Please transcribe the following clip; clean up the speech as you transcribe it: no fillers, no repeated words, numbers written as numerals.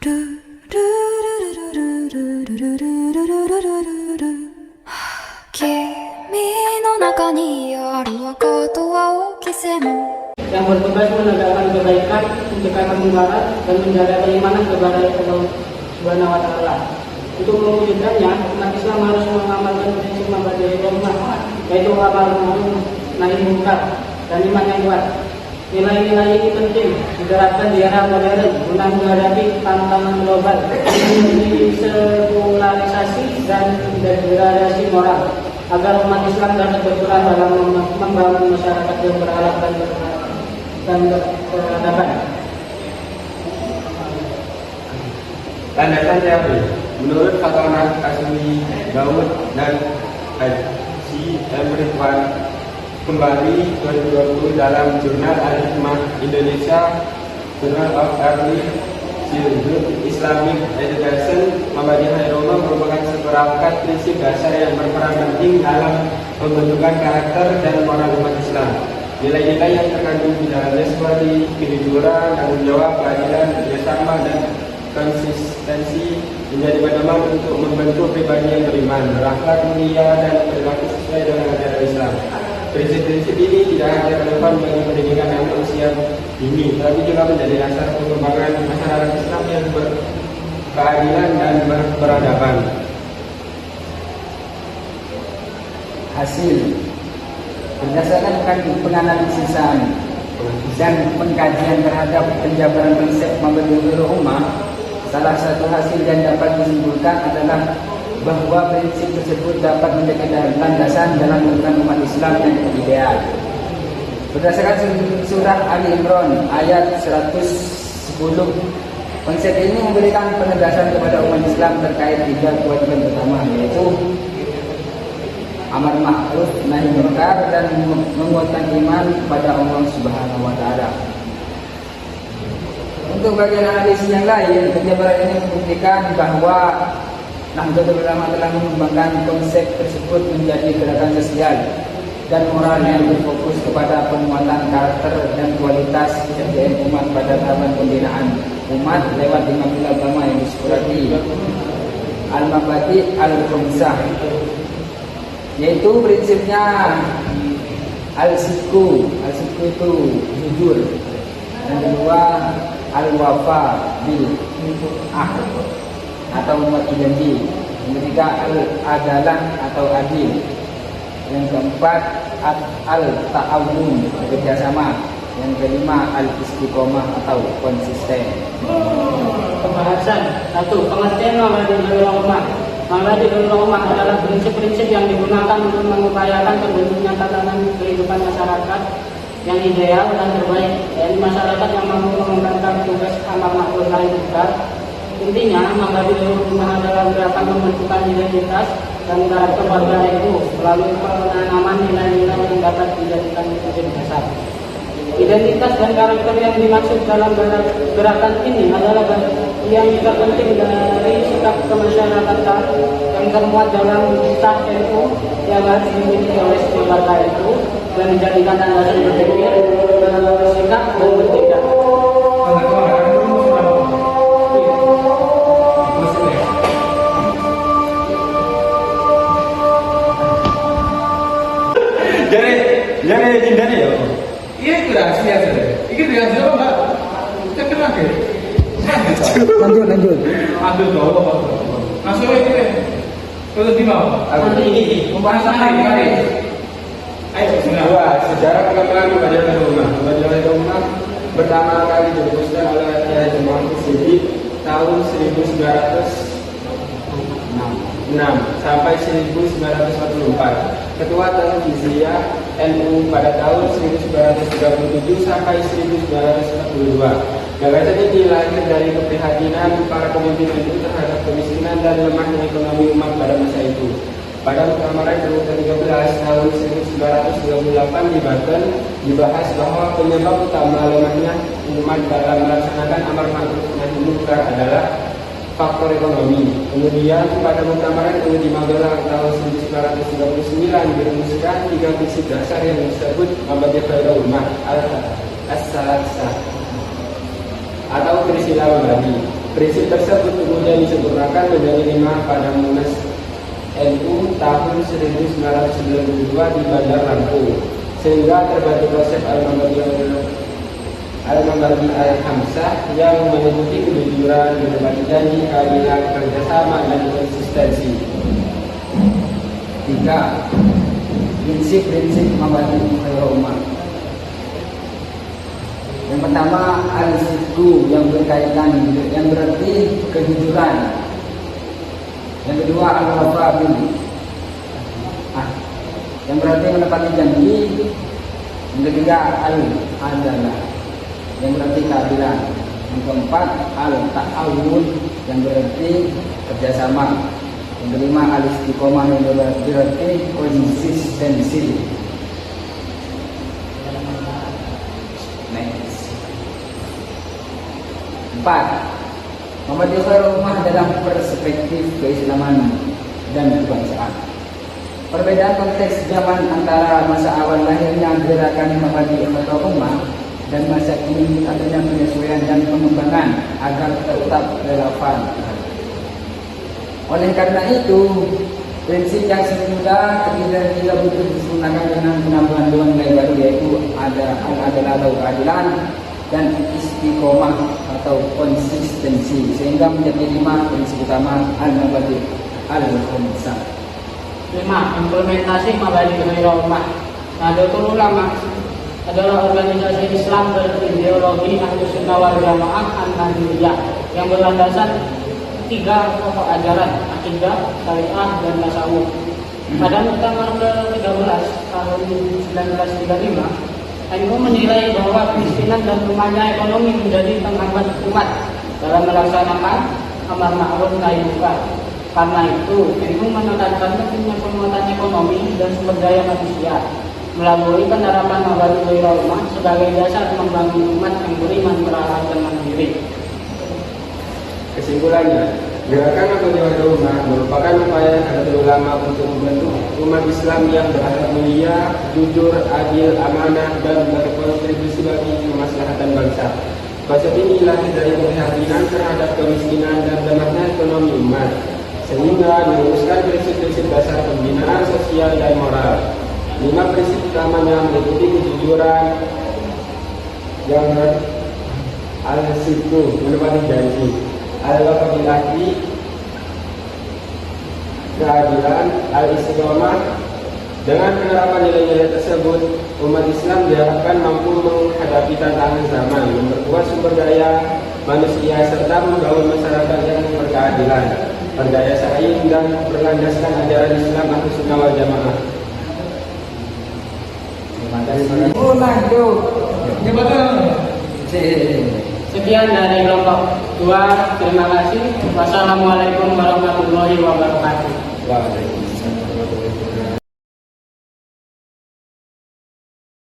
yang bertugas menegakkan kebaikan, mencegah kemungkaran, dan menjaga keimanan kepada Allah Subhanahu wa Ta'ala. Untuk mewujudkannya, umat Islam harus mengamalkan prinsip mabadi rahmah, yaitu amar ma'ruf nahi munkar dan iman yang kuat. Nilai-nilai ini penting diterapkan di era modern guna menghadapi tantangan global, sekularisasi dan degradasi moral, agar umat Islam dapat berperan dalam membangun masyarakat yang berakhlak dan berperadaban. Tanda-tanda B. Menurut Fatwa Kasmi Daud dan Haji Ridwan kembali 2020 dalam jurnal Al-Hikmah Indonesia, Journal of Early Childhood Islamic Education, Muhammadiyah Roma merupakan seperangkat prinsip dasar yang berperan penting dalam pembentukan karakter dan moral umat Islam. Nilai-nilai yang terkandung di dalamnya seperti kejujuran, tanggung jawab, keadilan, kerjasama, dan konsistensi menjadi pedoman untuk membentuk pribadi yang beriman, berakhlak mulia, dan berlaku sesuai dengan ajaran Islam. Prinsip-prinsip ini tidak hanya relevan bagi pendidikan anak usia dini, tapi juga menjadi dasar pengembangan masyarakat Islam yang berkeadilan dan berperadaban. Hasil berdasarkan penganalisisan dan pengkajian terhadap penjabaran konsep Mabadi'ul Ummah, salah satu hasil yang dapat disimpulkan adalah bahwa prinsip tersebut dapat menjadi landasan dalam membentuk umat Islam yang ideal. Berdasarkan surah Ali Imran ayat 110, konsep ini memberikan penegasan kepada umat Islam terkait 3 kewajiban utama, yaitu amar ma'ruf nahi munkar dan menguatkan iman kepada Allah Subhanahu wa Ta'ala. Untuk bagian analisis yang lain, penjabaran ini membuktikan bahwa Nahdlatul Ulama telah mengembangkan konsep tersebut menjadi gerakan sosial dan moral yang berfokus kepada penguatan karakter dan kualitas SDM umat pada tahapan pembinaan umat lewat 5 agama yang disepakati Al-Mabadi Al-Khamsah, yaitu prinsipnya Al-Sidqu itu jujur, dan kedua Al-Wafa bil Ahd atau mematuhi janji, yang ketiga Al-Adalah atau adil, yang keempat Al-Ta'awun kerjasama, yang kelima Al-Istiqomah atau konsisten. Pembahasan 1. Pengertian Mabadi'ul Ummah. Mabadi'ul Ummah adalah prinsip-prinsip yang digunakan untuk mengupayakan terbentuknya tatanan kehidupan masyarakat yang ideal dan terbaik, yaitu masyarakat yang mampu mengembangkan tugas amar ma'ruf nahi munkar. Intinya, Mabadi'ul Ummah adalah gerakan pembentukan identitas dan karakter warga itu melalui penanaman nilai-nilai yang dapat dijadikan prinsip dasar. Identitas dan karakter yang dimaksud dalam gerakan ini adalah yang terpenting dari sikap kemasyarakatan yang termuat dalam kitab NU yang harus dimiliki oleh setiap warga itu dan dijadikan landasan berpikir, bersikap, dan bertindak. Jadi cintanya ya? Iya itu rahasia saja. Ini rahasia apa mbak? Kita kenal ya? Lanjut. Ambil bawah. Masuk ini. Terus di bawah. Ini Pembahasan hari. Ayo Dua, sejarah pengembangan Mabadi'ul Ummah. Mabadi'ul Ummah pertama kali dirumuskan oleh Kiai Muhammad Siddiq tahun 1906 sampai 1944. Ketua Tanziyah NU pada tahun 1937 sampai 1942. Gagasan ini lahir dari keprihatinan para pemimpin itu terhadap kemiskinan dan lemahnya ekonomi umat pada masa itu. Pada muktamar NU ke-13 tahun 1938 di Banten dibahas bahwa penyebab utama lemahnya umat dalam melaksanakan amar ma'ruf nahi munkar adalah faktor ekonomi. Kemudian pada muktamar NU di Magelang tahun 1939 dirumuskan 3 prinsip dasar yang disebut Mabadi'ul Ummah Al-Asasah atau Trisila Mabadi. Prinsip tersebut kemudian disempurnakan menjadi 5 pada Munas NU tahun 1992 di Bandar Lampung, sehingga terbentuk konsep Al-Mabadi Al-Hamsah yang meliputi kejujuran, berbagi janji, keadilan, kerjasama, dan konsistensi. 3. Prinsip-prinsip Mabadi Al-Ummah. Yang pertama, al-sidqu yang berkaitan, yang berarti kejujuran. Yang kedua, al-wafa bil, yang berarti menepati janji. Yang ketiga, al-adalah, yang berarti keadilan. Yang keempat, al-ta'awun, yang berarti kerjasama. Yang kelima, al-istiqomah, yang berarti konsistensi. Next. 4. Muhammadiyah Ummah dalam perspektif keislaman dan kebangsaan. Perbedaan konteks zaman antara masa awal lahirnya gerakan Muhammadiyah Ummah dan masa kini adanya penyesuaian dan pengembangan agar tetap relevan. Oleh karena itu, prinsip yang semula tidak butuh disempurnakan dengan penambahan 2 nilai baru, yaitu al-adalah atau keadilan dan istiqomah atau konsistensi, sehingga menjadi 5 prinsip utama al-Mabadi al-Khamsah. 5. Implementasi Mabadi Ummah. Nahdlatul Ulama adalah organisasi Islam berideologi Ahlus Sunnah wal Jamaah An-Nahdliyah yang berlandaskan 3 pokok ajaran: akidah, syariah, dan tasawuf. Pada muktamar ke-13 tahun 1935, NU menilai bahwa kemiskinan dan lemahnya ekonomi menjadi penghambat umat dalam melaksanakan amar ma'ruf nahi munkar. Karena itu, NU menekankan pentingnya penguatan ekonomi dan sumber daya manusia melalui penerapan Mabadi Ummah sebagai dasar membangun umat yang beriman, berakhlak, dan mandiri. Kesimpulannya, gerakan Mabadi Ummah merupakan upaya Nahdlatul Ulama untuk membentuk umat Islam yang berakhlak mulia, jujur, adil, amanah, dan berkontribusi bagi kemaslahatan bangsa. Konsep ini lahir dari keprihatinan terhadap kemiskinan dan lemahnya ekonomi umat, sehingga meluruskan prinsip-prinsip dasar pembinaan sosial dan moral. 5 prinsip utamanya meliputi kejujuran, yang al-sidqu, menepati janji, al-wafa bil ahdi, keadilan, al-istiqomah. Dengan penerapan nilai-nilai tersebut, umat Islam diharapkan mampu menghadapi tantangan zaman, memperkuat sumber daya manusia, serta membangun masyarakat yang berkeadilan, berdaya saing, dan berlandaskan ajaran Islam Ahlus Sunnah wal Jamaah. Terima kasih. Sekian dari kelompok 2. Terima kasih. Wassalamualaikum warahmatullahi wabarakatuh. Waalaikumsalam.